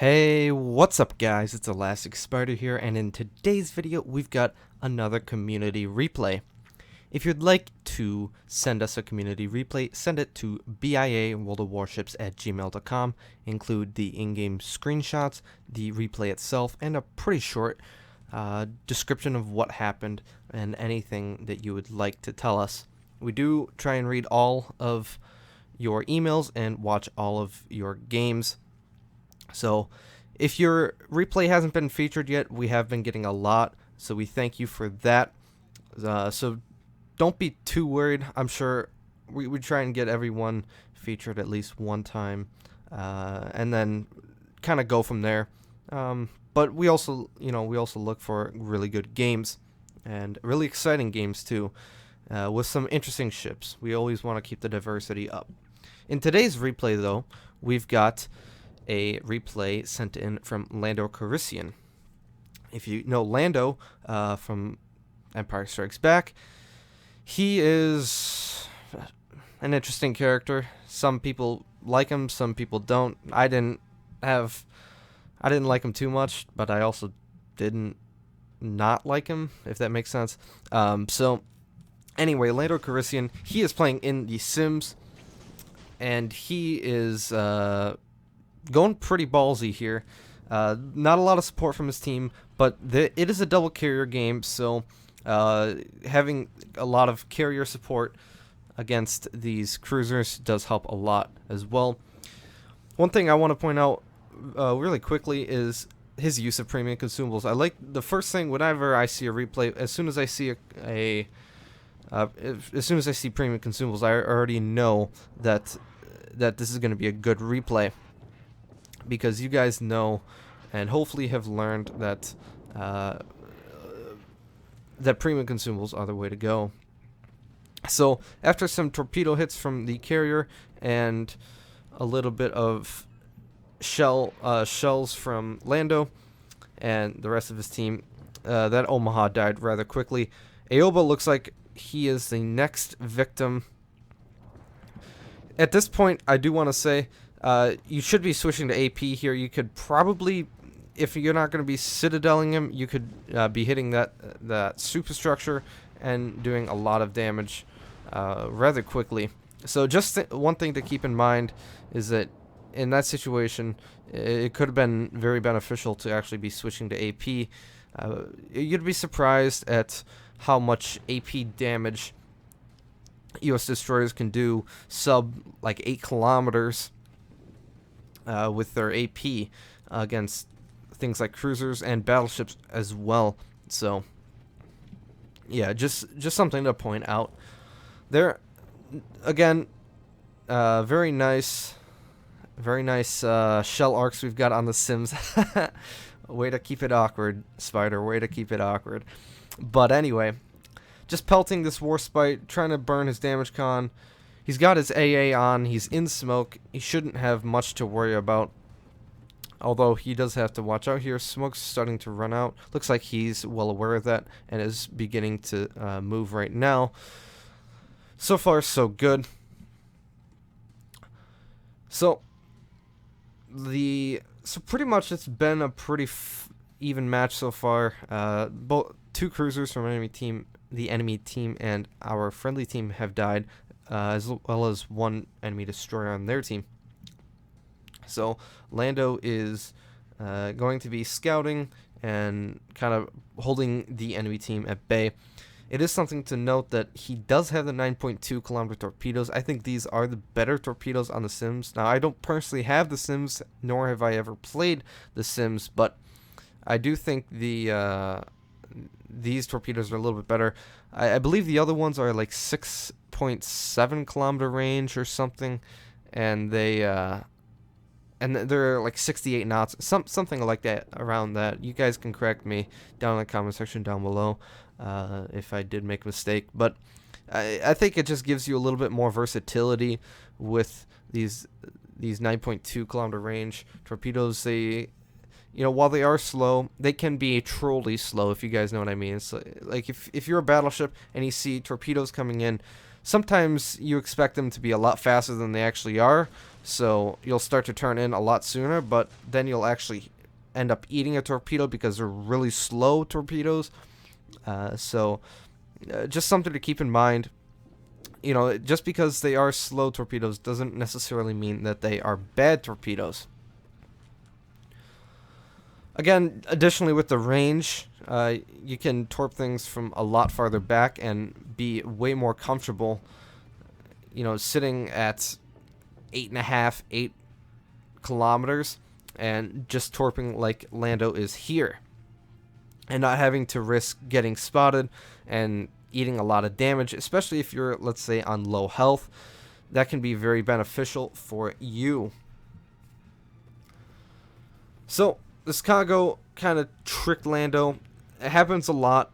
Hey, what's up guys? It's ElasticSpyder here, and in today's video we've got another community replay. If you'd like to send us a community replay, send it to BIAworldofwarships@gmail.com. Include the in-game screenshots, the replay itself, and a pretty short description of what happened and anything that you would like to tell us. We do try and read all of your emails and watch all of your games. So if your replay hasn't been featured yet, we have been getting a lot, so we thank you for that. So don't be too worried. I'm sure we try and get everyone featured at least one time, and then kind of go from there. But we also look for really good games and really exciting games too, with some interesting ships. We always want to keep the diversity up. In today's replay, though, we've got a replay sent in from landocowrissian. If you know Lando from Empire Strikes Back, he is an interesting character. Some people like him, some people don't. I didn't like him too much, but I also didn't not like him, if that makes sense. So anyway, landocowrissian, he is playing in The Sims, and he is going pretty ballsy here. Not a lot of support from his team, but it is a double carrier game, so having a lot of carrier support against these cruisers does help a lot as well. One thing I want to point out really quickly is his use of premium consumables. I like the first thing whenever I see a replay, as soon as I see as soon as I see premium consumables, I already know that this is going to be a good replay, because you guys know and hopefully have learned that that premium consumables are the way to go. So after some torpedo hits from the carrier and a little bit of shells from Lando and the rest of his team, that Omaha died rather quickly. Aoba looks like he is the next victim. At this point, I do want to say, you should be switching to AP here. You could probably, if you're not going to be citadeling him, you could be hitting that superstructure and doing a lot of damage rather quickly. So just one thing to keep in mind is that in that situation, it could have been very beneficial to actually be switching to AP. You'd be surprised at how much AP damage U.S. destroyers can do sub like 8 kilometers with their AP against things like cruisers and battleships as well. So yeah, just something to point out there. Again, very nice shell arcs we've got on the Sims. Way to keep it awkward, Spider. Way to keep it awkward. But anyway, just pelting this Warspite, trying to burn his damage con. He's got his AA on. He's in smoke. He shouldn't have much to worry about, although he does have to watch out here. Smoke's starting to run out. Looks like he's well aware of that and is beginning to move right now. So far, so good. So pretty much it's been a pretty even match so far. Both two cruisers from the enemy team and our friendly team have died, as well as one enemy destroyer on their team. So Lando is going to be scouting and kind of holding the enemy team at bay. It is something to note that he does have the 9.2 kilometer torpedoes. I think these are the better torpedoes on the Sims. Now, I don't personally have the Sims, nor have I ever played the Sims, but I do think these torpedoes are a little bit better. I believe the other ones are like 6.7 kilometer range or something, and they're like 68 knots, something like that, around that. You guys can correct me down in the comment section down below if I did make a mistake, but I think it just gives you a little bit more versatility with these 9.2 kilometer range torpedoes. They, while they are slow, they can be trolly slow, if you guys know what I mean. It's like if you're a battleship and you see torpedoes coming in sometimes you expect them to be a lot faster than they actually are, so you'll start to turn in a lot sooner, but then you'll actually end up eating a torpedo because they're really slow torpedoes. So just something to keep in mind. You know, just because they are slow torpedoes doesn't necessarily mean that they are bad torpedoes. Again, additionally with the range, you can torp things from a lot farther back and be way more comfortable, you know, sitting at 8 kilometers and just torping like Lando is here, and not having to risk getting spotted and eating a lot of damage, especially if you're, let's say, on low health. That can be very beneficial for you. So this cargo kind of tricked Lando. It happens a lot.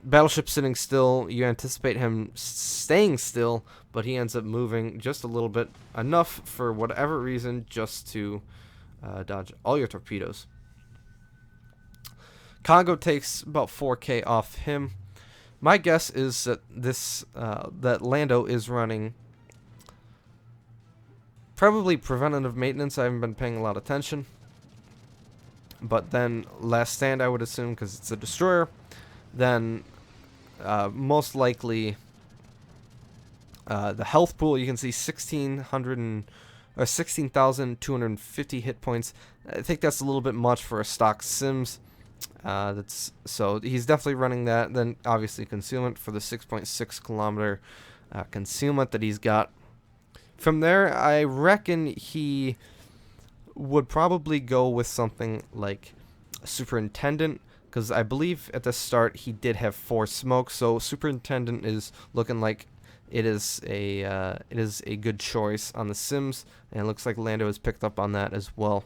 Battleship sitting still, you anticipate him staying still, but he ends up moving just a little bit, enough for whatever reason just to dodge all your torpedoes. Congo takes about 4K off him. My guess is that that Lando is running probably preventative maintenance. I haven't been paying a lot of attention. But then last stand, I would assume, because it's a destroyer. Then most likely the health pool, you can see 16,250 hit points. I think that's a little bit much for a stock Sims. So he's definitely running that. Then obviously concealment for the 6.6 kilometer concealment that he's got. From there, I reckon he would probably go with something like Superintendent, because I believe at the start he did have 4 smokes. So Superintendent is looking like it is a good choice on the Sims, and it looks like Lando has picked up on that as well.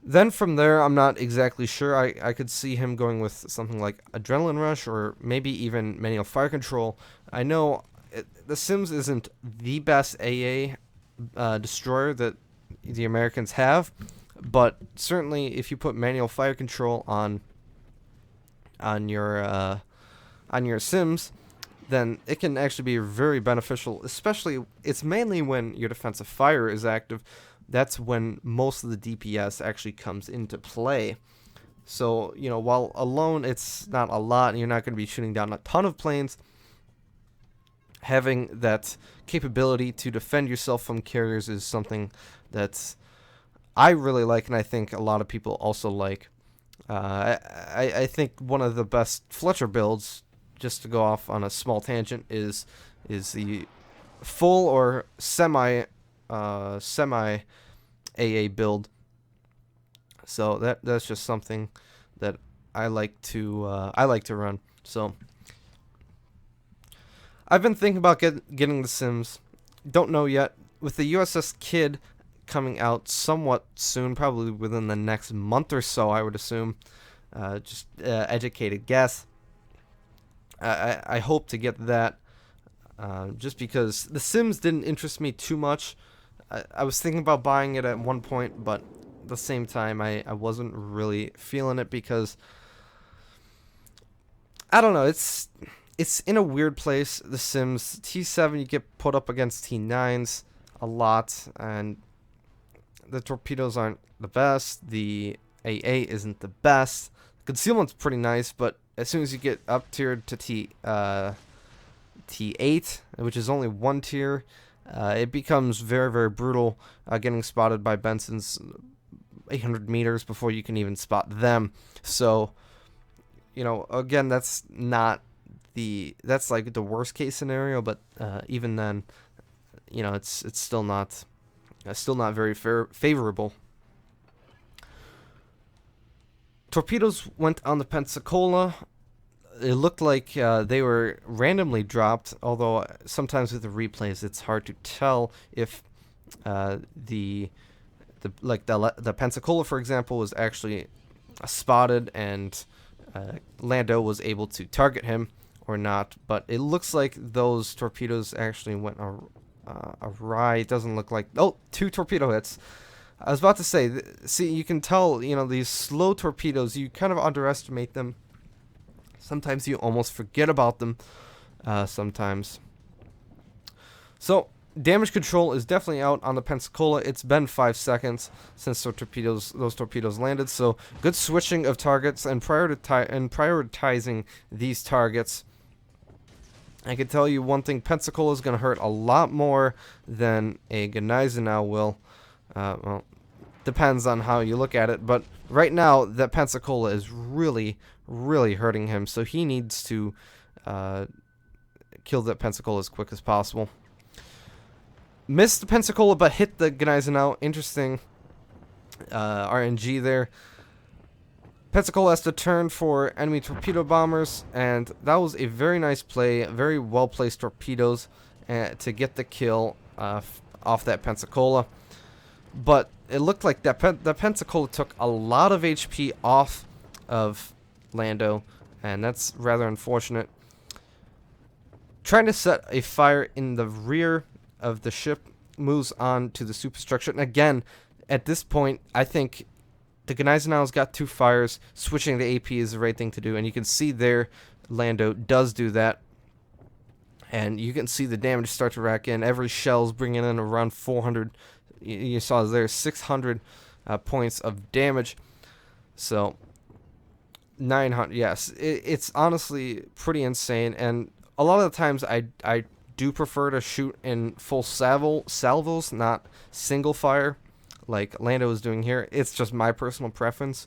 Then from there, I'm not exactly sure. I could see him going with something like Adrenaline Rush, or maybe even Manual Fire Control. I know the Sims isn't the best AA destroyer that the Americans have, but certainly if you put Manual Fire Control on your Sims, then it can actually be very beneficial. Especially, it's mainly when your defensive fire is active. That's when most of the DPS actually comes into play. So, you know, while alone it's not a lot and you're not going to be shooting down a ton of planes, having that capability to defend yourself from carriers is something that I really like, and I think a lot of people also like. I think one of the best Fletcher builds, just to go off on a small tangent, is the full or semi AA build. So that's just something that I like to run. So I've been thinking about getting the Sims. Don't know yet. With the USS Kidd coming out somewhat soon, probably within the next month or so, I would assume. Just educated guess. I hope to get that. Just because the Sims didn't interest me too much. I was thinking about buying it at one point, but at the same time, I wasn't really feeling it because I don't know. It's in a weird place. The Sims T7, you get put up against T9s a lot, and the torpedoes aren't the best. The AA isn't the best. Concealment's pretty nice, but as soon as you get up tiered to T8, which is only 1 tier, it becomes very, very brutal getting spotted by Benson's 800 meters before you can even spot them. So, you know, again, that's like the worst case scenario, but even then, you know, it's still not very favorable. Torpedoes went on the Pensacola. It looked like they were randomly dropped, although sometimes with the replays it's hard to tell if the Pensacola, for example, was actually spotted and Lando was able to target him or not. But it looks like those torpedoes actually went awry. It doesn't look like... Oh, 2 torpedo hits. I was about to say, see, you can tell, you know, these slow torpedoes, you kind of underestimate them. Sometimes you almost forget about them. Sometimes. So damage control is definitely out on the Pensacola. It's been 5 seconds since those torpedoes landed. So good switching of targets and prioritizing these targets. I can tell you one thing: Pensacola is going to hurt a lot more than a Gneisenau will. Well, depends on how you look at it, but right now that Pensacola is really, really hurting him. So he needs to kill that Pensacola as quick as possible. Missed the Pensacola, but hit the Gneisenau. Interesting RNG there. Pensacola has to turn for enemy torpedo bombers, and that was a very nice play, very well-placed torpedoes to get the kill off that Pensacola. But it looked like the Pensacola took a lot of HP off of Lando, and that's rather unfortunate. Trying to set a fire in the rear of the ship moves on to the superstructure, and again, at this point, I think the Gneisenau's got 2 fires. Switching the AP is the right thing to do, and you can see there Lando does do that. And you can see the damage start to rack in. Every shell's bringing in around 400. You saw there 600 points of damage. So 900. Yes, it's honestly pretty insane. And a lot of the times I do prefer to shoot in full salvos, not single fire, like Lando is doing here. It's just my personal preference.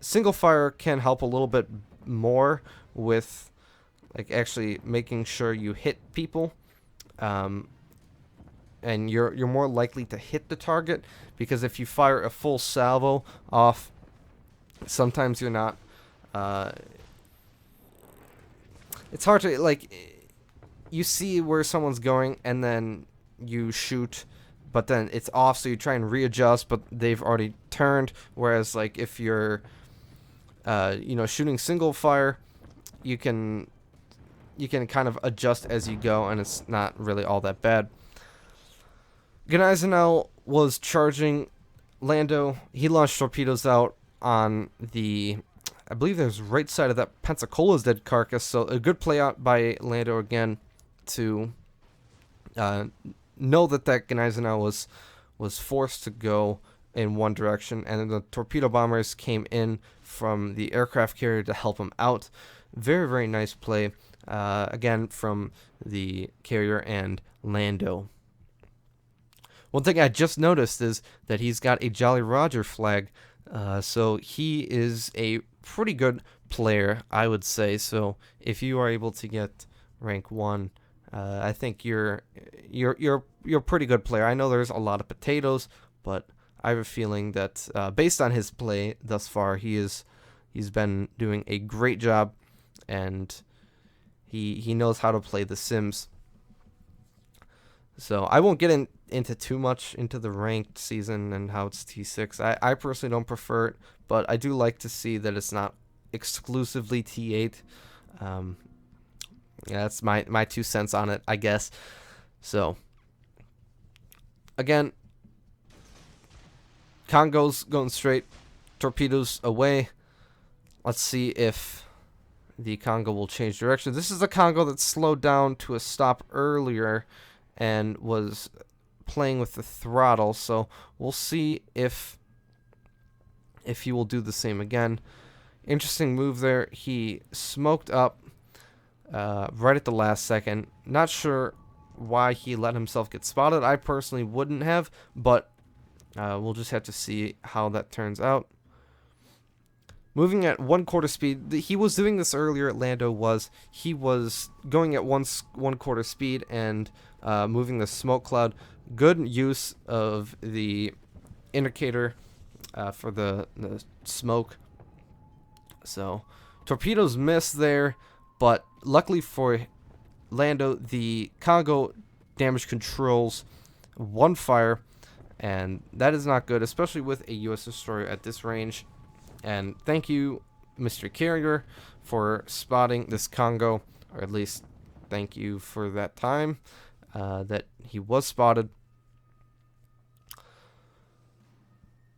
Single fire can help a little bit more with like actually making sure you hit people, and you're more likely to hit the target, because if you fire a full salvo off, sometimes you're not. It's hard to, like, you see where someone's going and then you shoot, but then it's off, so you try and readjust, but they've already turned. Whereas, like, if you're, shooting single fire, you can kind of adjust as you go, and it's not really all that bad. Gneisenau was charging Lando. He launched torpedoes out on the, I believe there's right side of that Pensacola's dead carcass, so a good play out by Lando again to know that Gneisenau was forced to go in one direction, and the torpedo bombers came in from the aircraft carrier to help him out. Very, very nice play, again, from the carrier and Lando. One thing I just noticed is that he's got a Jolly Roger flag, so he is a pretty good player, I would say. So if you are able to get rank 1, I think you're a pretty good player. I know there's a lot of potatoes, but I have a feeling that based on his play thus far, he's been doing a great job, and he knows how to play the Sims. So I won't get into too much into the ranked season and how it's T6. I personally don't prefer it, but I do like to see that it's not exclusively T8. Yeah, that's my 2 cents on it, I guess. So, again, Congo's going straight, torpedoes away. Let's see if the Congo will change direction. This is the Congo that slowed down to a stop earlier and was playing with the throttle, so we'll see if he will do the same again. Interesting move there. He smoked up right at the last second. Not sure why he let himself get spotted. I personally wouldn't have, but we'll just have to see how that turns out. Moving at 1/4 speed. He was doing this earlier. Lando was. He was going at 1/4 speed and moving the smoke cloud. Good use of the indicator for the smoke. So torpedoes missed there, but luckily for Lando, the Congo damage controls 1 fire, and that is not good, especially with a U.S. destroyer at this range. And thank you, Mr. Carrier, for spotting this Congo, or at least thank you for that time that he was spotted.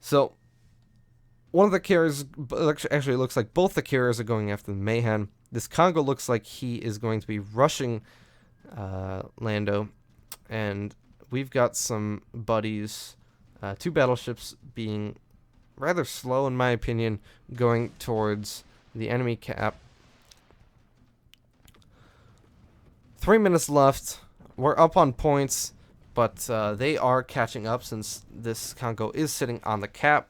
So one of the carriers, actually it looks like both the carriers are going after the Mayhem. this Congo looks like he is going to be rushing Lando, and we've got some buddies, 2 battleships being rather slow in my opinion, going towards the enemy cap. 3 minutes left. We're up on points, but they are catching up since this Congo is sitting on the cap.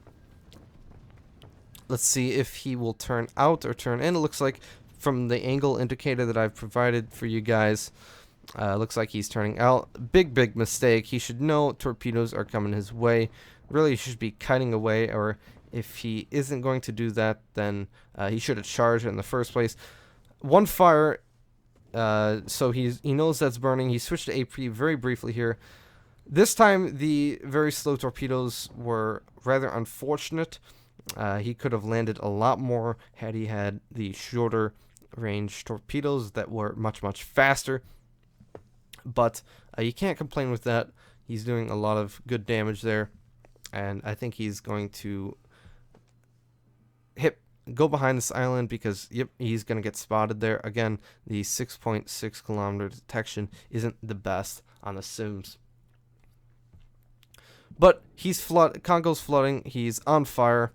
Let's see if he will turn out or turn in. It looks like from the angle indicator that I've provided for you guys, looks like he's turning out. Big mistake. He should know torpedoes are coming his way. Really, he should be kiting away, or if he isn't going to do that, then he should have charged in the first place. One fire, so he knows that's burning. He switched to AP very briefly here. This time, the very slow torpedoes were rather unfortunate. He could have landed a lot more had he had the shorter range torpedoes that were much faster. But you can't complain with that. He's doing a lot of good damage there, and I think he's going to go behind this island because, yep, he's going to get spotted there. Again, the 6.6 kilometer detection isn't the best on the sims. But he's Congo's flooding. He's on fire.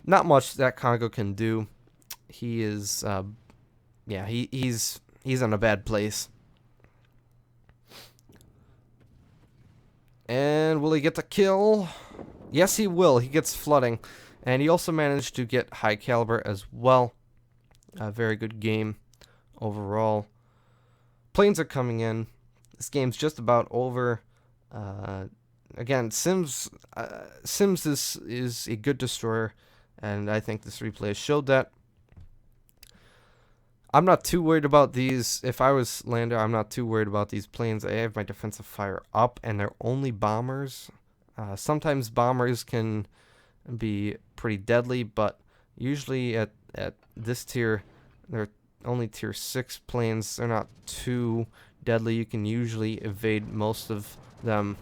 Not much that Congo can do. He is, yeah, he's in a bad place. And will he get the kill? Yes, he will. He gets flooding. And he also managed to get high caliber as well. A very good game overall. Planes are coming in. This game's just about over. Again, Sims is a good destroyer, and I think this replay showed that. I'm not too worried about these. If I was Lando, I'm not too worried about these planes. I have my defensive fire up, and they're only bombers. Sometimes bombers can be pretty deadly, but usually at this tier, they're only tier 6 planes. They're not too deadly. You can usually evade most of them.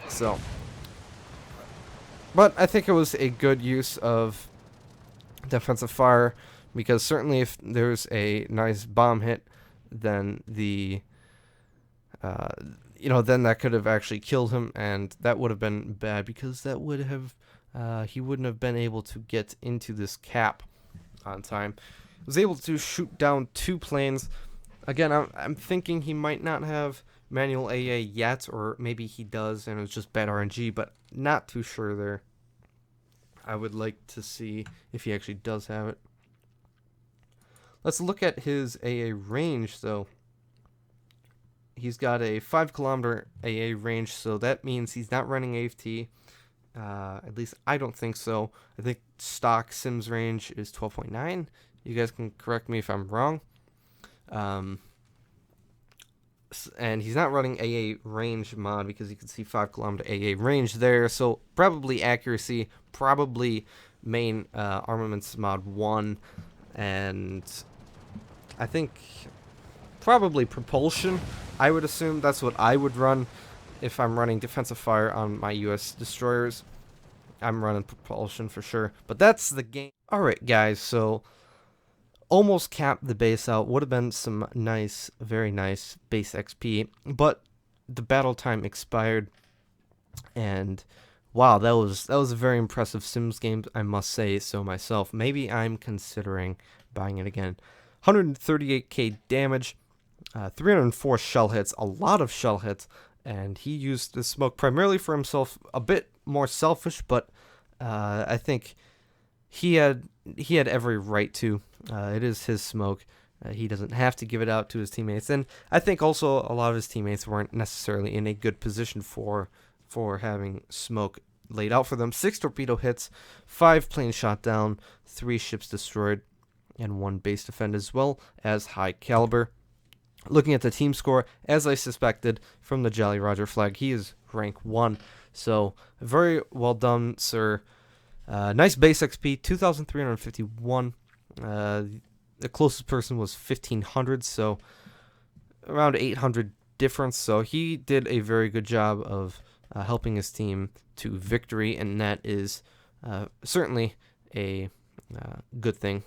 So, but I think it was a good use of defensive fire, because certainly if there's a nice bomb hit, then the then that could have actually killed him, and that would have been bad, because that would have he wouldn't have been able to get into this cap on time. He was able to shoot down 2 planes. Again, I'm thinking he might not have manual AA yet, or maybe he does and it's just bad RNG, but not too sure there. I would like to see if he actually does have it. Let's look at his AA range, though. He's got a 5 kilometer AA range, so that means he's not running AFT. At least I don't think so. I think stock Sims range is 12.9. You guys can correct me if I'm wrong. And he's not running AA range mod, because you can see 5 kilometer AA range there. So probably accuracy, probably main armaments mod 1, and I think probably propulsion. I would assume that's what I would run if I'm running defensive fire on my US destroyers. I'm running propulsion for sure, but that's the game. Alright guys, so almost capped the base out. Would have been some nice, very nice base XP, but the battle time expired, and wow, that was a very impressive Sims game, I must say so myself. Maybe I'm considering buying it again. 138k damage, 304 shell hits, a lot of shell hits, and he used the smoke primarily for himself, a bit more selfish, but I think he had every right to. It is his smoke. He doesn't have to give it out to his teammates, and I think also a lot of his teammates weren't necessarily in a good position for having smoke laid out for them. 6 torpedo hits, 5 planes shot down, 3 ships destroyed, and 1 base defend, as well as high caliber. Looking at the team score, as I suspected from the Jolly Roger flag, he is rank 1. So very well done, sir. Nice base XP, 2,351. The closest person was 1,500, so around 800 difference. So he did a very good job of helping his team to victory, and that is certainly a good thing.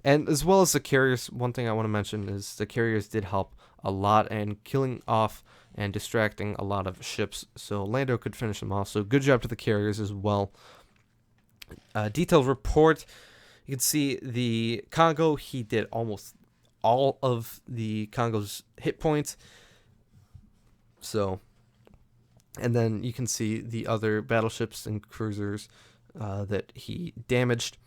And as well as the carriers, one thing I want to mention is the carriers did help a lot in killing off and distracting a lot of ships, so Lando could finish them off. So good job to the carriers as well. Detailed report. You can see the Congo, he did almost all of the Congo's hit points. So, and then you can see the other battleships and cruisers that he damaged.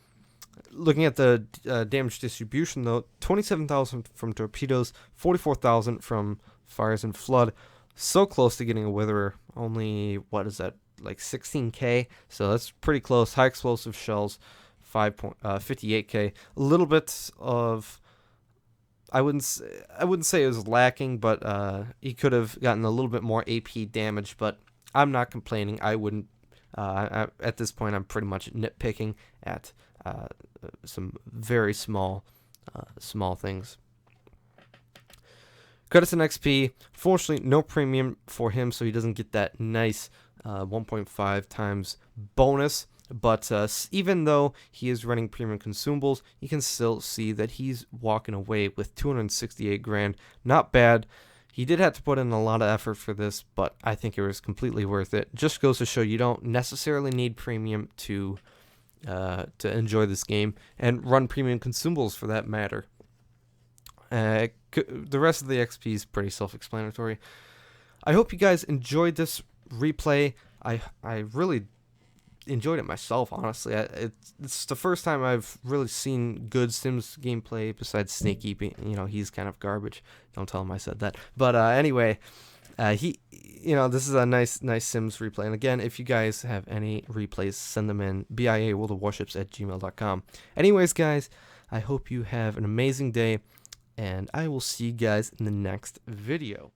Looking at the damage distribution, though, 27,000 from torpedoes, 44,000 from fires and flood. So close to getting a witherer. Only, what is that, like 16k? So that's pretty close. High explosive shells, 58k. A little bit of, I wouldn't say it was lacking, but he could have gotten a little bit more AP damage. But I'm not complaining. I wouldn't. At this point, I'm pretty much nitpicking at some very small things. Credits and XP. Fortunately, no premium for him, so he doesn't get that nice 1.5 times bonus. But even though he is running premium consumables, you can still see that he's walking away with 268 grand. Not bad. He did have to put in a lot of effort for this, but I think it was completely worth it. Just goes to show you don't necessarily need premium to enjoy this game, and run premium consumables for that matter. The rest of the XP is pretty self-explanatory. I hope you guys enjoyed this replay. I really enjoyed it myself, honestly. It's the first time I've really seen good Sims gameplay besides Sneaky. He's kind of garbage. Don't tell him I said that. But anyway, this is a nice Sims replay. And again, if you guys have any replays, send them in BIAworldofwarships@gmail.com. Anyways, guys, I hope you have an amazing day, and I will see you guys in the next video.